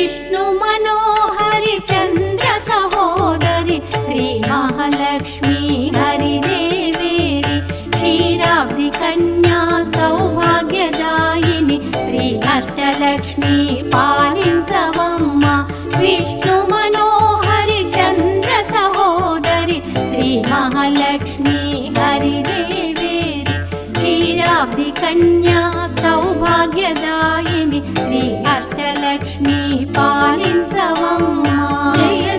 Vishnu मनोहरि Chandra सहोदरि Shri Mahalakshmi हरिदेवेरि क्षीराब्धि Kanya सौभाग्यदायिनि Shri Ashtalakshmi पालिंचवम्मा Vishnu मनोहरि Chandra सहोदरि Shri Mahalakshmi हरिदेवेरि क्षीराब्धि Kanya सौभाग्यदायिनि Shri Ashtalakshmi पालिंचवम्मा। Jai